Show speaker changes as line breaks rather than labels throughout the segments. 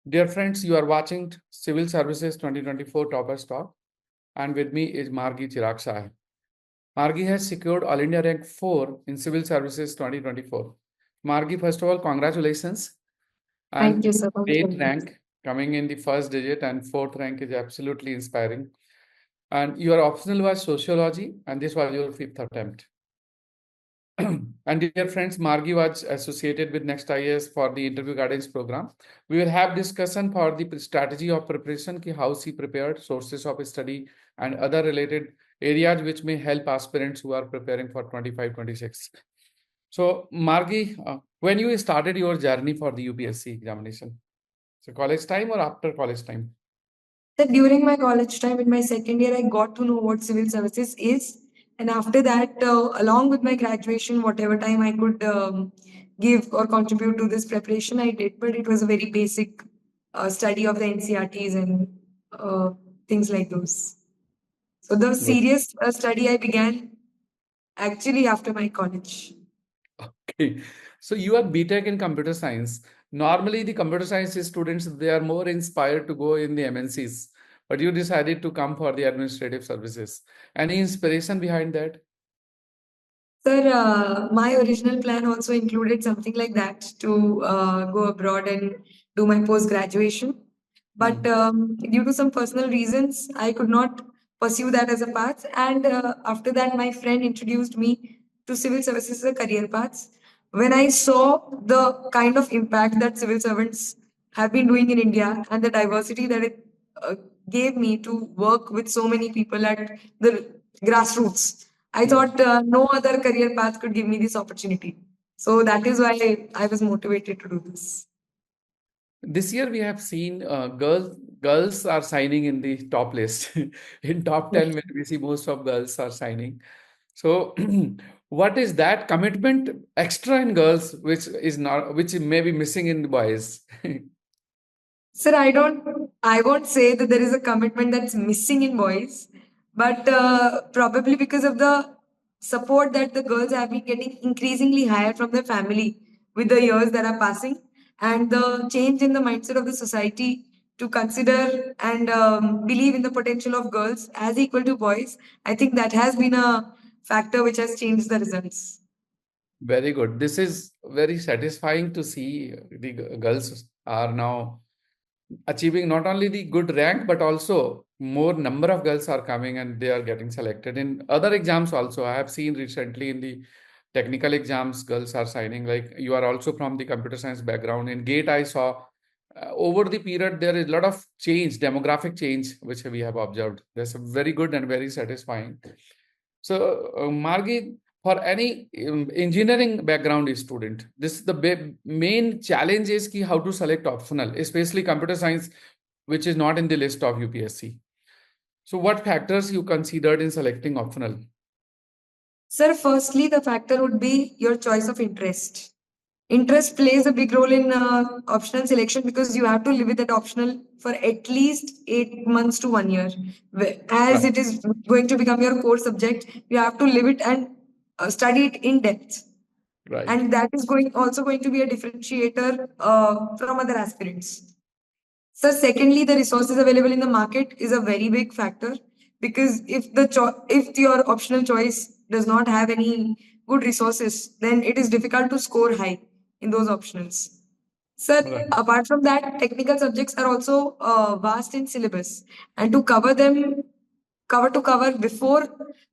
Dear friends, you are watching Civil Services 2024 Toppers Talk, and with me is Margi Chirag. Margi has secured All India Rank 4 in Civil Services 2024. Margi, first of all, congratulations.
Thank
And
you, sir. Thank you
great
very much.
rank coming in the first digit, and fourth rank is absolutely inspiring. And your optional was sociology, and this was your fifth attempt. And dear friends, Margi was associated with Next IAS for the interview guidance program. We will have discussion for the strategy of preparation, ki how she prepared, sources of study, and other related areas which may help aspirants who are preparing for 25-26. So, Margi, when you started your journey for the UPSC examination, so college time or after college time?
So during my college time, in my second year, I got to know what civil services is. And after that, along with my graduation, whatever time I could give or contribute to this preparation, I did. But it was a very basic study of the NCRTs and uh, things like those. So the
Good.
serious study I began actually after my college.
Okay. So you are BTech in computer science. Normally, the computer science students, they are more inspired to go in the MNCs, but you decided to come for the administrative services. Any inspiration behind that?
Sir, my original plan also included something like that to go abroad and do my post graduation. But
Hmm.
due to some personal reasons, I could not pursue that as a path. And after that, my friend introduced me to civil services as a career path. When I saw the kind of impact that civil servants have been doing in India and the diversity that it uh, gave me to work with so many people at the grassroots, I
Hmm.
thought no other career path could give me this opportunity. So that is why I was motivated to do this.
This year we have seen girls are signing in the top list. In top 10, when we see most of girls are signing. So, what is that commitment extra in girls, which is not, which may be missing in the boys?
Sir, I won't say that there is a commitment that's missing in boys, but probably because of the support that the girls have been getting increasingly higher from their family with the years that are passing, and the change in the mindset of the society to consider and believe in the potential of girls as equal to boys. I think that has been a factor which has changed the results.
Very good. This is very satisfying to see the girls are now achieving not only the good rank, but also more number of girls are coming and they are getting selected in other exams also. I have seen recently in the technical exams, girls are signing. Like you are also from the computer science background. In GATE, I saw over the period there is a lot of change, demographic change, which we have observed. That's very good and very satisfying. So, Margi, for any engineering background student, this the main challenge is ki how to select optional, especially computer science, which is not in the list of UPSC. So, what factors you considered in selecting optional?
Sir, firstly, the factor would be your choice of interest. Interest plays a big role in optional selection because you have to live with that optional for at least 8 months to 1 year. As
Right.
it is going to become your core subject, you have to live it and study it in depth.
Right.
And that is going to be a differentiator from other aspirants. So, secondly, the resources available in the market is a very big factor because if your optional choice does not have any good resources, then it is difficult to score high in those optionals. Sir,
Right.
apart from that, technical subjects are also vast in syllabus, and to cover them cover to cover before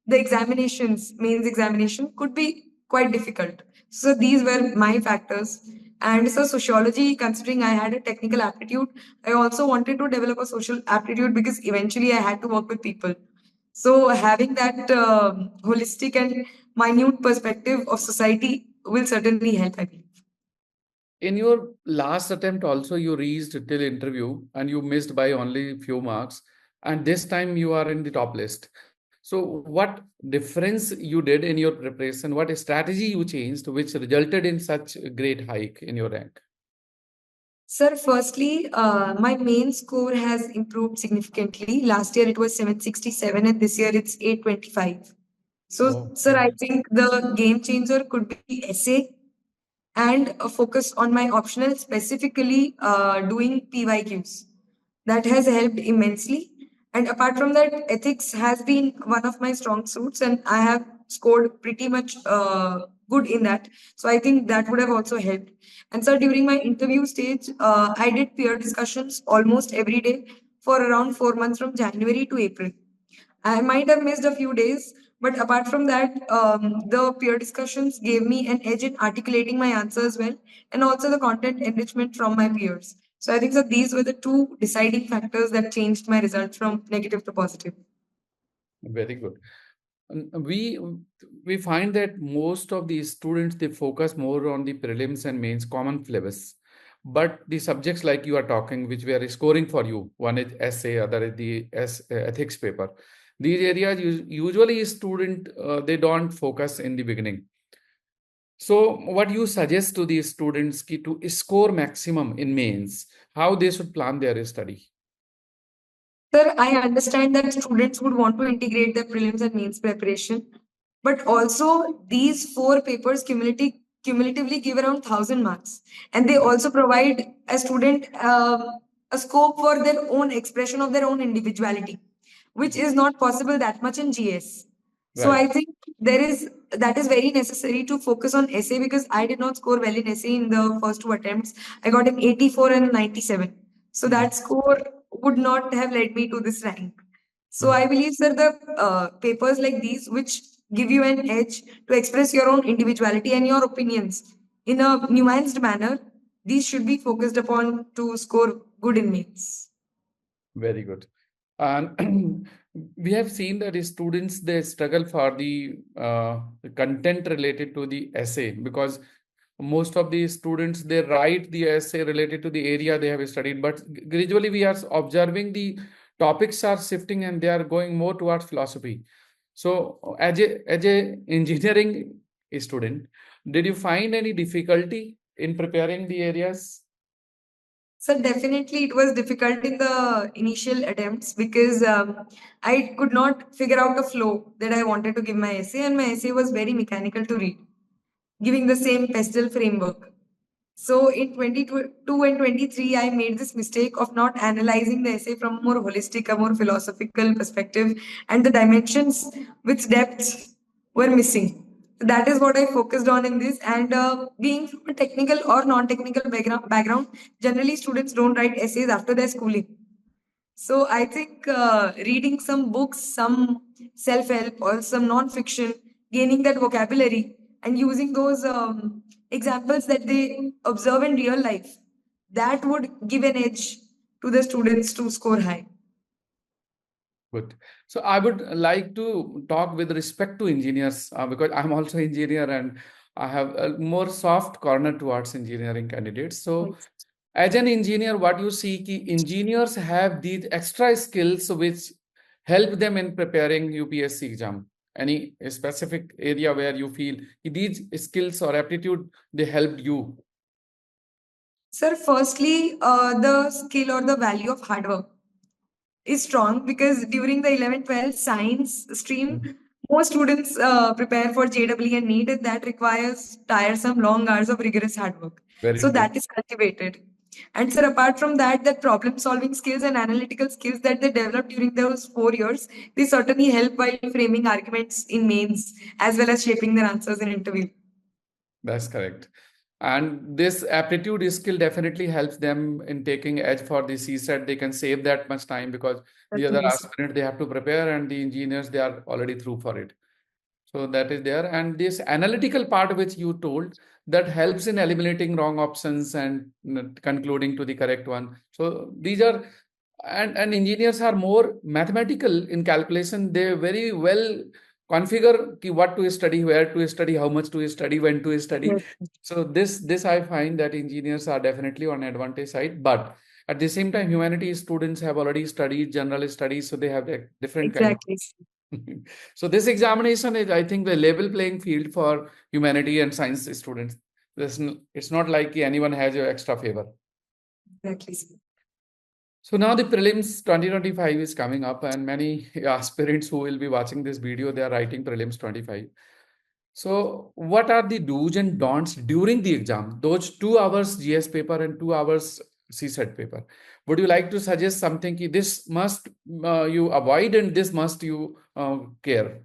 the examinations, mains examination, could be quite difficult. So these were my factors. And so sociology, considering I had a technical aptitude, I also wanted to develop a social aptitude because eventually I had to work with people. So having that holistic and minute perspective of society will certainly help, I believe.
In your last attempt, also you reached till interview and you missed by only few marks, and this time you are in the top list. So, what difference you did in your preparation? What strategy you changed, which resulted in such a great hike in your rank?
Sir, firstly, my main score has improved significantly. Last year it was 767 and this year it's 825. So,
Oh,
sir, I think the game changer could be essay and a focus on my optional, specifically doing PYQs. That has helped immensely. And apart from that, ethics has been one of my strong suits, and I have scored pretty much good in that. So I think that would have also helped. And so during my interview stage, I did peer discussions almost every day for around 4 months from January to April. I might have missed a few days, but apart from that, the peer discussions gave me an edge in articulating my answers well, and also the content enrichment from my peers. So I think that these were the two deciding factors that changed my results from negative to positive.
Very good. We find that most of the students they focus more on the prelims and mains common syllabus, but the subjects like you are talking, which we are scoring for you, one is essay, other is the ethics paper. These areas usually student they don't focus in the beginning. So, what you suggest to the students to score maximum in mains, how they should plan their study?
Sir, I understand that students would want to integrate their prelims and mains preparation, but also these four papers cumulatively give around 1,000 marks, and they also provide a student a scope for their own expression of their own individuality, which is not possible that much in GS. So
Right.
I think there is that is very necessary to focus on essay, because I did not score well in essay in the first two attempts. I got an 84 and 97. So
Mm,
that score would not have led me to this rank. So
mm.
I believe, sir, the papers like these, which give you an edge to express your own individuality and your opinions in a nuanced manner, these should be focused upon to score good in maths.
Very good. And we have seen that students they struggle for the content related to the essay because most of the students they write the essay related to the area they have studied, but gradually we are observing the topics are shifting and they are going more towards philosophy. So, as a engineering student, did you find any difficulty in preparing the areas?
So definitely it was difficult in the initial attempts, because I could not figure out a flow that I wanted to give my essay, and my essay was very mechanical to read, giving the same pestle framework. So in 22 and 23, I made this mistake of not analyzing the essay from a more holistic, a more philosophical perspective, and the dimensions with depth were missing. That is what I focused on in this. And being from a technical or non-technical background, generally students don't write essays after their schooling. So I think reading some books, some self-help or some non-fiction, gaining that vocabulary and using those examples that they observe in real life, that would give an edge to the students to score high.
Good. So I would like to talk with respect to engineers because I'm also engineer and I have a more soft corner towards engineering candidates. So
Yes.
as an engineer, what you see ki engineers have these extra skills which help them in preparing UPSC exam. Any specific area where you feel these skills or aptitude they helped you?
Sir, firstly, the skill or the value of hard work is strong, because during the 11th 12th science stream,
Mm.
most students prepare for JEE and NEET, and that requires tiresome long hours of rigorous hard work.
Very
So
true.
that is cultivated. And sir, apart from that, that problem solving skills and analytical skills that they develop during those 4 years, they certainly help while framing arguments in mains as well as shaping their answers in interview.
That's correct. And this aptitude skill definitely helps them in taking edge for the CSET. They can save that much time because the other
Certainly, sir.
aspirant they have to prepare and the engineers they are already through for it. So that is there. And this analytical part which you told that helps in eliminating wrong options and concluding to the correct one. So these are and engineers are more mathematical in calculation. They very well configure what to study, where to study, how much to study, when to study.
Yes.
So this I find that engineers are definitely on advantage side, but at the same time, humanities students have already studied general studies, so they have a different kind of.
Exactly.
So this examination is, I think, the level playing field for humanity and science students. It's not like anyone has an extra favor.
Exactly, sir.
So now the prelims 2025 is coming up, and many aspirants who will be watching this video, they are writing prelims 25. So, what are the do's and don'ts during the exam? Those 2 hours GS paper and 2 hours CSET paper. Would you like to suggest something? This must you avoid and this must you care.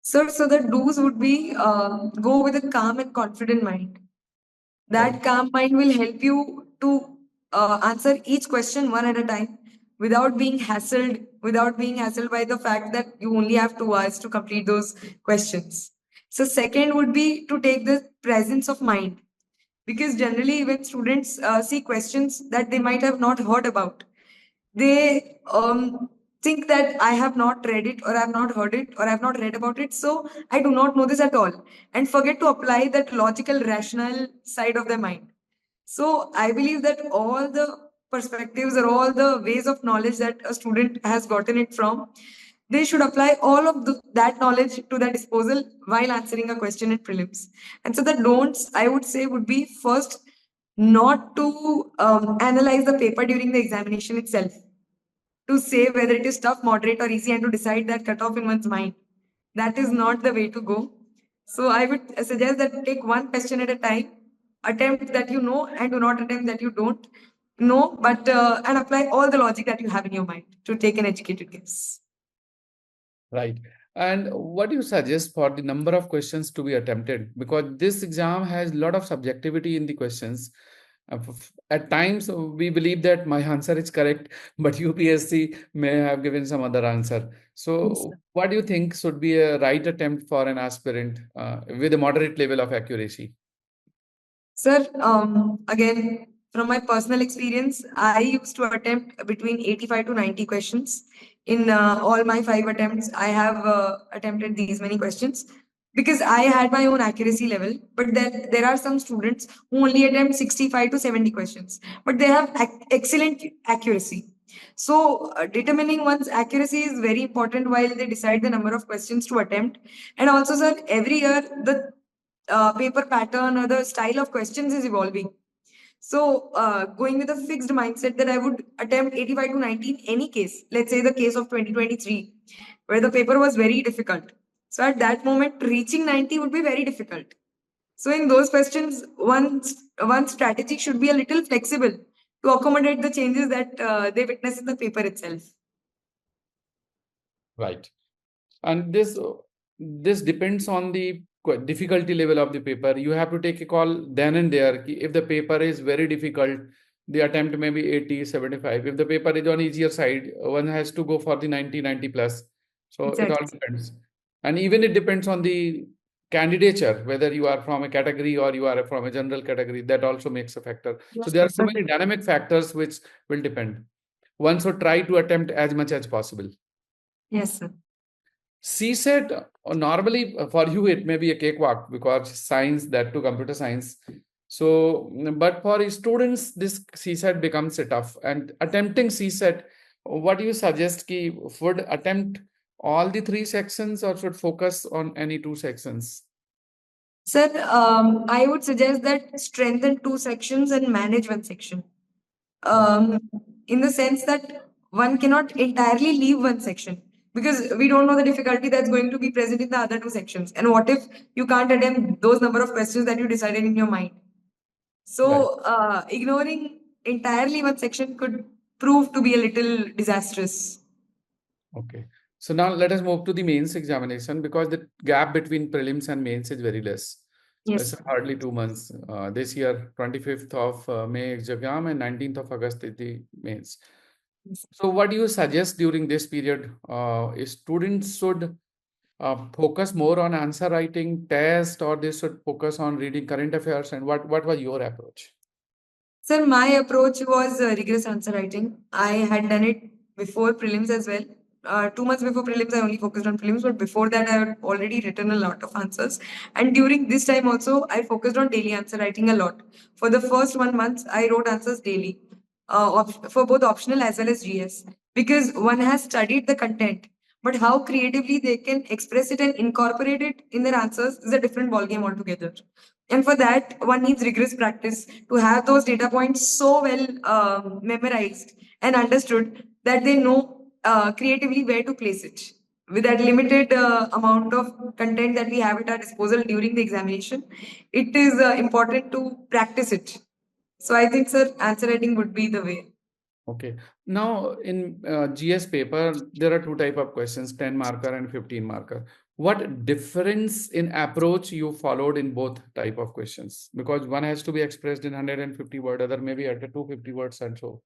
So the do's would be go with a calm and confident mind.
Right.
That calm mind will help you to answer each question one at a time without being hassled by the fact that you only have 2 hours to complete those questions. So second would be to take the presence of mind, because generally when students see questions that they might have not heard about, they think that I have not read it or I have not heard it or I have not read about it, so I do not know this at all, and forget to apply that logical, rational side of their mind. So I believe that all the perspectives or all the ways of knowledge that a student has gotten it from, they should apply all of that knowledge to their disposal while answering a question in prelims. And so the don'ts, I would say, would be first, not to analyze the paper during the examination itself, to say whether it is tough, moderate, or easy, and to decide that cutoff in one's mind. That is not the way to go. So I would suggest that take one question at a time, attempt that you know, and do not attempt that you don't know, but and apply all the logic that you have in your mind to take an educated guess.
Right. And what do you suggest for the number of questions to be attempted? Because this exam has a lot of subjectivity in the questions. At times, we believe that my answer is correct, but UPSC may have given some other answer.
Yes,
So, what do you think should be a right attempt for an aspirant with a moderate level of accuracy?
sir, again, from my personal experience, I used to attempt between 85 to 90 questions. In all my 5 attempts, I have attempted these many questions because I had my own accuracy level. But then there are some students who only attempt 65 to 70 questions, but they have excellent accuracy. So, determining one's accuracy is very important while they decide the number of questions to attempt. And also, sir, every year the paper pattern or the style of questions is evolving. So, going with a fixed mindset that I would attempt 85 to 90 in any case, let's say the case of 2023, where the paper was very difficult. So, at that moment, reaching 90 would be very difficult. So, in those questions, one strategy should be a little flexible to accommodate the changes that they witness in the paper itself.
Right. And this depends on the difficulty level of the paper. You have to take a call then and there. If the paper is very difficult, the attempt may be 80, 75. If the paper is on easier side, one has to go for the 90, 90 plus. So it all
Exactly.
depends. And even it depends on the candidature, whether you are from a category or you are from a general category. That also makes a factor. So
Yes,
there are so
sir.
many dynamic factors which will depend. One should try to attempt as much as possible.
Yes, sir.
CSET, normally for you, it may be a cakewalk because science, that to computer science. So, but for students, this CSET becomes a tough. And attempting CSET, what do you suggest? Ki would attempt all the 3 sections or should focus on any 2 sections?
Sir, I would suggest that strengthen 2 sections and manage 1 section.
Okay.
um, in the sense that one cannot entirely leave 1 section because we don't know the difficulty that's going to be present in the other 2 sections. And what if you can't attempt those number of questions that you decided in your mind?
Right.
So, ignoring entirely 1 section could prove to be a little disastrous.
Okay. So now let us move to the mains examination because the gap between prelims and mains is very less. It's
Yes.
hardly 2 months. This year, 25th of May exam and 19th of August is the mains.
Yes.
So what do you suggest during this period? Students should focus more on answer writing test or they should focus on reading current affairs and what was your approach?
Sir, my approach was rigorous answer writing. I had done it before prelims as well. 2 months before prelims, I only focused on prelims, but before that, I had already written a lot of answers. And during this time also, I focused on daily answer writing a lot. For the first 1 month, I wrote answers daily for both optional as well as GS, because one has studied the content, but how creatively they can express it and incorporate it in their answers is a different ballgame altogether. And for that, one needs rigorous practice to have those data points so well memorized and understood that they know creatively where to place it. with that limited amount of content that we have at our disposal during the examination, it is important to practice it. So I think, sir, answer writing would be the way.
Okay. Now in GS paper, there are two type of questions, 10 marker and 15 marker. What difference in approach you followed in both type of questions? Because one has to be expressed in 150 word, other maybe at 250 words and so.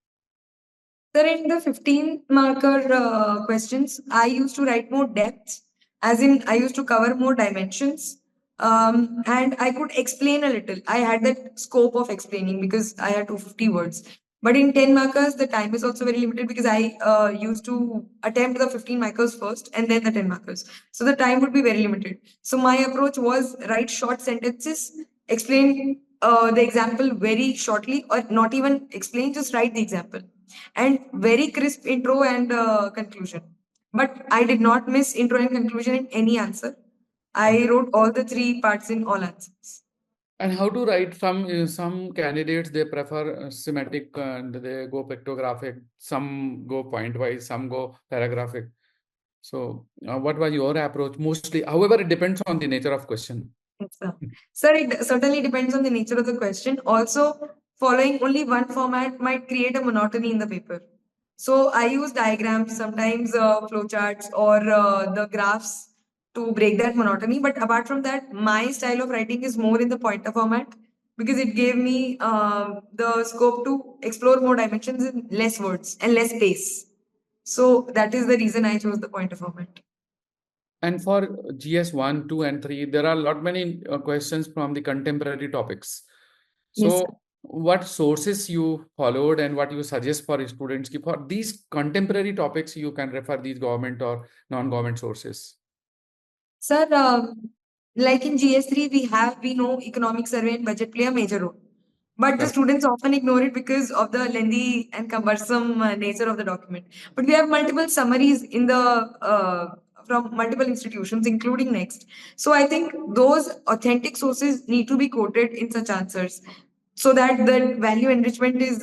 Sir, in the 15 marker questions, I used to write more depth, as in, I used to cover more dimensions, and I could explain a little. I had that scope of explaining because I had 250 words. But in 10 markers, the time is also very limited because I used to attempt the 15 markers first and then the 10 markers. So the time would be very limited. So my approach was write short sentences, explain the example very shortly, or not even explain, just write the example, and very crisp intro and conclusion. But I did not miss intro and conclusion in any answer. I wrote all the three parts in all answers.
And how to write? Some candidates they prefer semantic and they go pictographic. Some go point wise. Some go paragraphic. So, what was your approach? Mostly, however, it depends on the nature of question.
Yes, sir. Sir, it certainly depends on the nature of the question. Also, following only one format might create a monotony in the paper. So I use diagrams, sometimes flowcharts or the graphs to break that monotony. But apart from that, my style of writing is more in the pointer format because it gave me the scope to explore more dimensions in less words and less space. So that is the reason I chose the pointer format.
And for GS 1, 2, and 3, there are a lot many questions from the contemporary topics.
Yes,
So, what sources you followed and what you suggest for students? Ki for these contemporary topics, you can refer these government or non-government sources.
sir, like in GS3, we know economic survey and budget play a major role. But the
Correct.
students often ignore it because of the lengthy and cumbersome nature of the document. But we have multiple summaries in the from multiple institutions, including Next. So I think those authentic sources need to be quoted in such answers so that the value enrichment is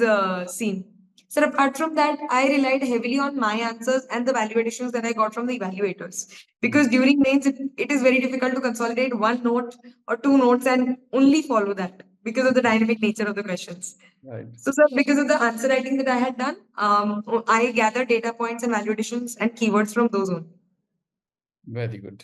seen. So apart from that, I relied heavily on my answers and the value additions that I got from the evaluators. Because during mains, it is very difficult to consolidate one note or two notes and only follow that because of the dynamic nature of the questions.
Right.
So, sir, because of the answer writing that I had done, I gathered data points and value additions and keywords from those only.
Very good.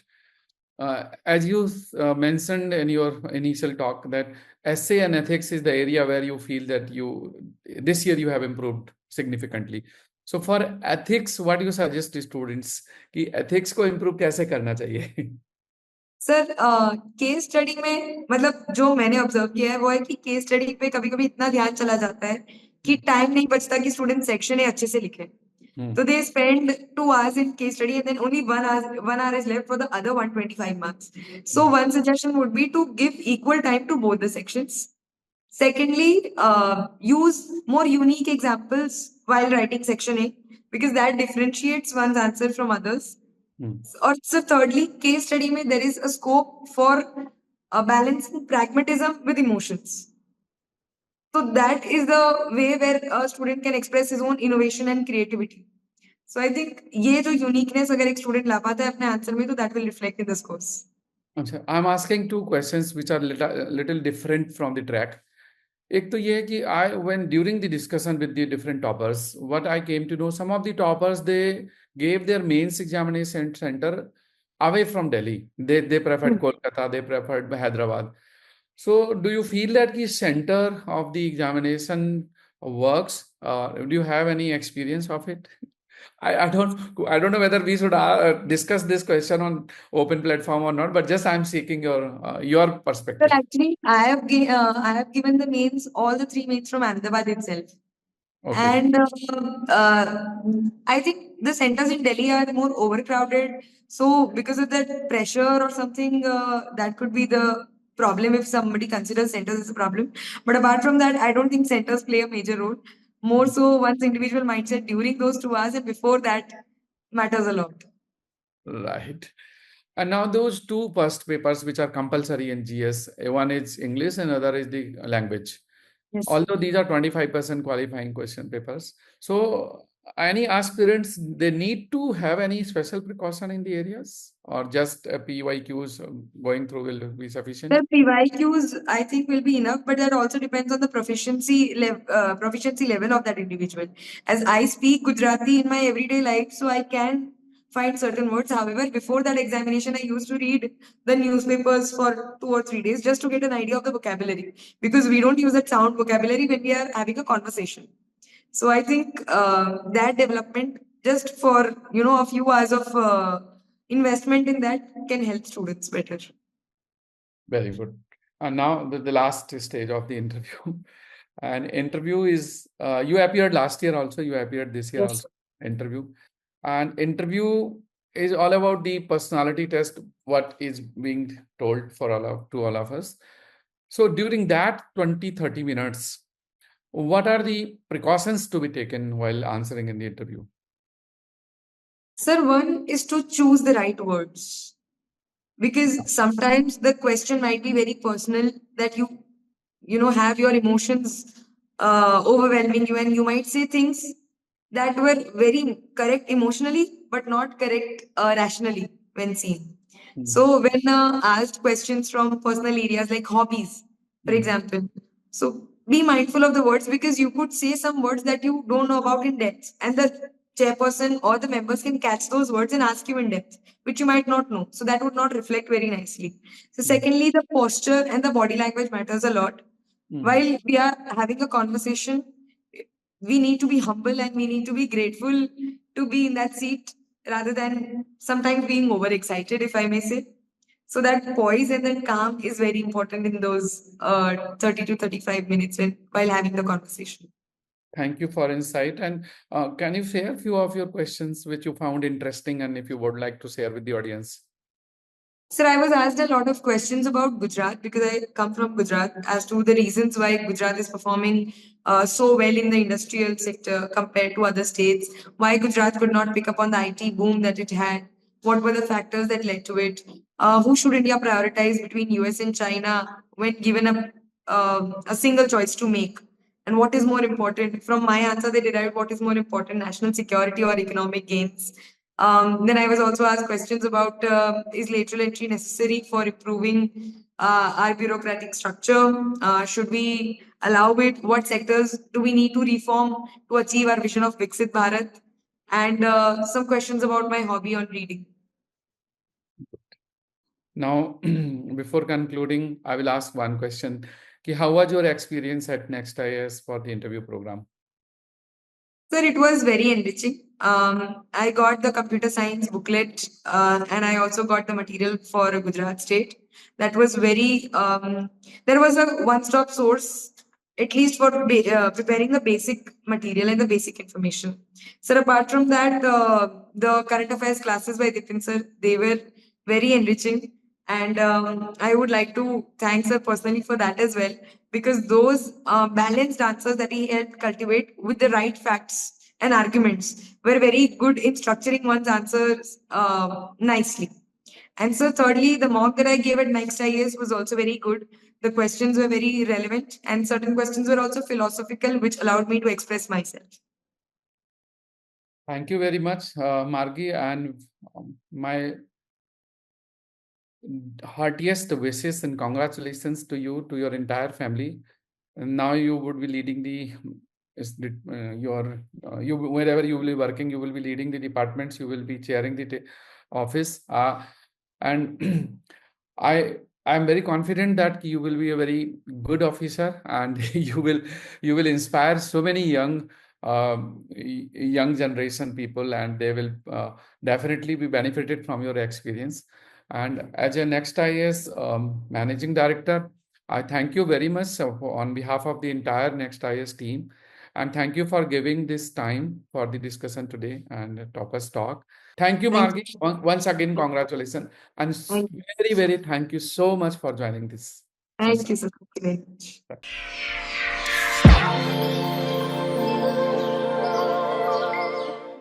As you mentioned in your initial talk, that essay and ethics is the area where you feel that you this year you have improved significantly. So for ethics, what do you suggest to students कि ethics को improve कैसे करना चाहिए?
Sir case study में मतलब जो मैंने observe किया है वो है कि केस स्टडी पे कभी-कभी इतना ध्यान चला जाता है कि टाइम नहीं बचता कि स्टूडेंट सेक्शन ए अच्छे से लिखे।
Hmm.
So they spend 2 hours in case study and then only 1 hour is left for the other 125 marks. So one suggestion would be to give equal time to both the sections. Secondly, use more unique examples while writing section A because that differentiates one's answer from others.
Hmm.
Or so thirdly, case study में there is a scope for balancing pragmatism with emotions. So that is the way where a student can express his own innovation and creativity. So I think ये जो uniqueness अगर एक student ला पाता है अपने answer में तो that will reflect in the scores.
अच्छा, I'm asking two questions which are little different from the track. एक तो ये है कि I when during the discussion with the different toppers, what I came to know, some of the toppers they gave their mains examination center away from Delhi. They preferred Kolkata, they preferred Hyderabad. So do you feel that the center of the examination works? Do you have any experience of it? I don't know whether we should discuss this question on open platform or not, but just I'm seeking your
But
perspective.
actually, I have given the names, all the three names from Ahmedabad itself.
Okay.
And I think the centers in Delhi are more overcrowded. So, because of that pressure or something, that could be the problem if somebody considers centers as a problem. But apart from that, I don't think centers play a major role. More so, one's individual mindset during those 2 hours and before that matters a lot.
Right. And now those two first papers which are compulsory in GS, one is English and other is the language.
Yes.
Although these are 25% qualifying question papers. So any aspirants, they need to have any special precaution in the areas, or just PYQs going through will be sufficient?
The PYQs, I think, will be enough, but that also depends on the proficiency level of that individual. As I speak Gujarati in my everyday life, so I can find certain words. However, before that examination, I used to read the newspapers for 2 or 3 days just to get an idea of the vocabulary, because we don't use that sound vocabulary when we are having a conversation. So I think that development, just for a few hours of investment in that, can help students better.
Very good. And now the last stage of the interview. And interview is, you appeared last year also, you appeared this year
Yes.
also, interview. And interview is all about the personality test, what is being told for to all of us. So during that 20-30 minutes, what are the precautions to be taken while answering in the interview?
Sir, one is to choose the right words, because sometimes the question might be very personal, that you have your emotions overwhelming you, and you might say things that were very correct emotionally but not correct rationally when seen.
Mm.
So when asked questions from personal areas like hobbies, for
Mm.
example, so be mindful of the words, because you could say some words that you don't know about in depth, and the chairperson or the members can catch those words and ask you in depth, which you might not know. So that would not reflect very nicely. So
Mm.
secondly, the posture and the body language matters a lot.
Mm.
While we are having a conversation, we need to be humble and we need to be grateful to be in that seat, rather than sometimes being overexcited, if I may say. So that poise and that calm is very important in those 30 to 35 minutes while having the conversation.
Thank you for insight. And can you share a few of your questions which you found interesting and if you would like to share with the audience?
Sir, I was asked a lot of questions about Gujarat, because I come from Gujarat, as to the reasons why Gujarat is performing so well in the industrial sector compared to other states, why Gujarat could not pick up on the IT boom that it had, what were the factors that led to it, who should India prioritize between US and China when given a single choice to make, and what is more important. From my answer, they derived what is more important, national security or economic gains. Then I was also asked questions about, is lateral entry necessary for improving our bureaucratic structure? Should we allow it? What sectors do we need to reform to achieve our vision of Viksit Bharat? And some questions about my hobby on reading.
Now, before concluding, I will ask one question. How was your experience at Next IAS for the interview program?
Sir, it was very enriching. I got the computer science booklet, and I also got the material for Gujarat State. That was very, there was a one stop source, at least for preparing the basic material and the basic information. Sir, apart from that, the current affairs classes by Dipin sir, they were very enriching. And I would like to thank sir personally for that as well, because those balanced answers that he helped cultivate with the right facts and arguments were very good in structuring one's answers nicely. And so, thirdly, the mock that I gave at Next IAS was also very good. The questions were very relevant, and certain questions were also philosophical, which allowed me to express myself.
Thank you very much, Margi, and my heartiest wishes and congratulations to you, to your entire family. And now you would be leading you wherever you will be working, you will be leading the departments, you will be chairing the office, and I am very confident that you will be a very good officer, and you will inspire so many young generation people, and they will definitely be benefited from your experience. And as a Next IAS managing director, I thank you very much on behalf of the entire Next IAS team. And thank you for giving this time for the discussion today and Toppers Talk. Thank you,
Thank
Margi. Once again, congratulations. And
you.
very, very thank you so much for joining this
Thank
session.
you, sir. Thank you very much.